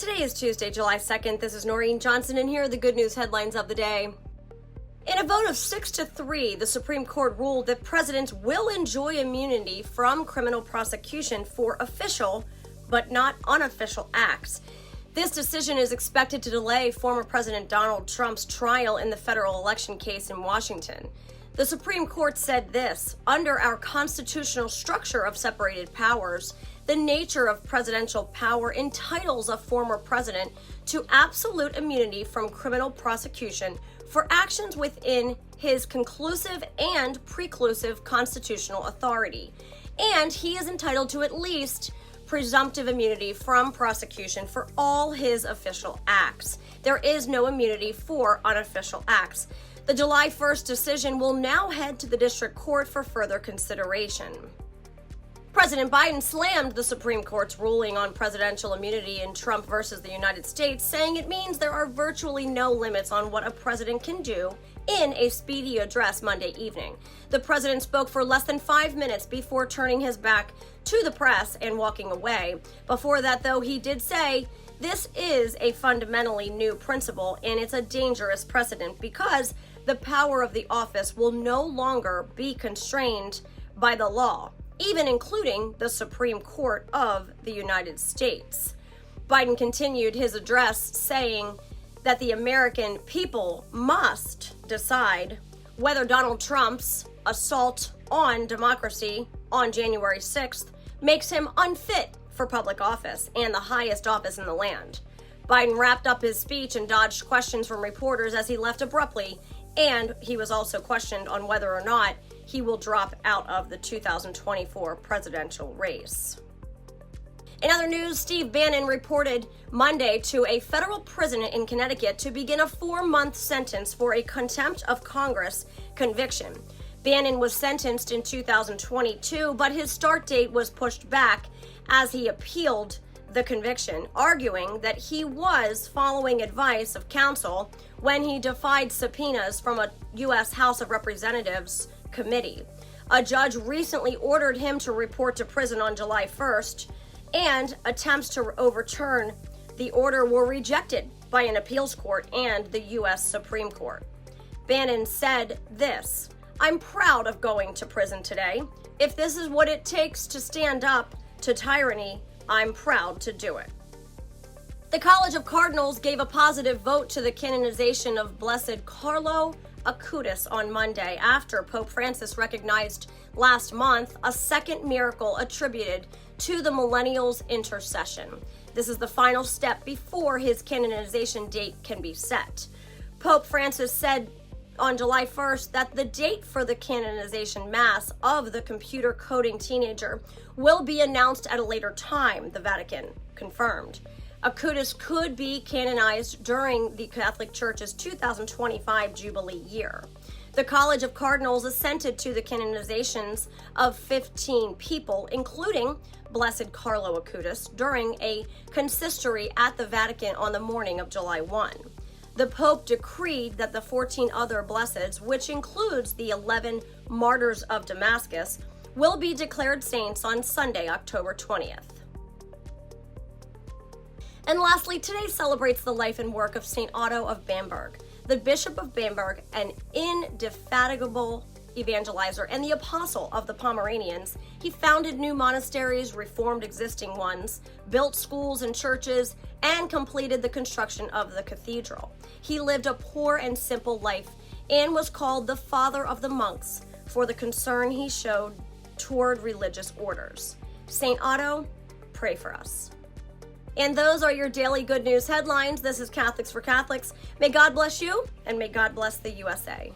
Today is Tuesday, July 2nd. This is Noreen Johnson, and here are the good news headlines of the day. In a vote of 6-3, the Supreme Court ruled that presidents will enjoy immunity from criminal prosecution for official but not unofficial acts. This decision is expected to delay former President Donald Trump's trial in the federal election case in Washington. The Supreme Court said this: under our constitutional structure of separated powers, the nature of presidential power entitles a former president to absolute immunity from criminal prosecution for actions within his conclusive and preclusive constitutional authority. And he is entitled to at least presumptive immunity from prosecution for all his official acts. There is no immunity for unofficial acts. The July 1st decision will now head to the district court for further consideration. President Biden slammed the Supreme Court's ruling on presidential immunity in Trump versus the United States, saying it means there are virtually no limits on what a president can do in a speedy address Monday evening. The president spoke for less than 5 minutes before turning his back to the press and walking away. Before that, though, he did say, "This is a fundamentally new principle, and it's a dangerous precedent because the power of the office will no longer be constrained by the law, even including the Supreme Court of the United States." Biden continued his address saying that the American people must decide whether Donald Trump's assault on democracy on January 6th makes him unfit for public office and the highest office in the land. Biden wrapped up his speech and dodged questions from reporters as he left abruptly, and he was also questioned on whether or not he will drop out of the 2024 presidential race. In other news, Steve Bannon reported Monday to a federal prison in Connecticut to begin a 4-month sentence for a contempt of Congress conviction. Bannon was sentenced in 2022, but his start date was pushed back as he appealed the conviction, arguing that he was following advice of counsel when he defied subpoenas from a U.S. House of Representatives committee. A judge recently ordered him to report to prison on July 1st, and attempts to overturn the order were rejected by an appeals court and the U.S. Supreme Court. Bannon said this: "I'm proud of going to prison today. If this is what it takes to stand up to tyranny, I'm proud to do it." The College of Cardinals gave a positive vote to the canonization of Blessed Carlo Acutis on Monday after Pope Francis recognized last month a second miracle attributed to the millennial's intercession. This is the final step before his canonization date can be set. Pope Francis said on July 1st that the date for the canonization mass of the computer coding teenager will be announced at a later time, the Vatican confirmed. Acutis could be canonized during the Catholic Church's 2025 Jubilee year. The College of Cardinals assented to the canonizations of 15 people, including Blessed Carlo Acutis, during a consistory at the Vatican on the morning of July 1. The Pope decreed that the 14 other blesseds, which includes the 11 martyrs of Damascus, will be declared saints on Sunday, October 20th. And lastly, today celebrates the life and work of St. Otto of Bamberg, the Bishop of Bamberg, an indefatigable evangelizer and the apostle of the Pomeranians. He founded new monasteries, reformed existing ones, built schools and churches, and completed the construction of the cathedral. He lived a poor and simple life and was called the father of the monks for the concern he showed toward religious orders. St. Otto, pray for us. And those are your daily good news headlines. This is Catholics for Catholics. May God bless you, and may God bless the USA.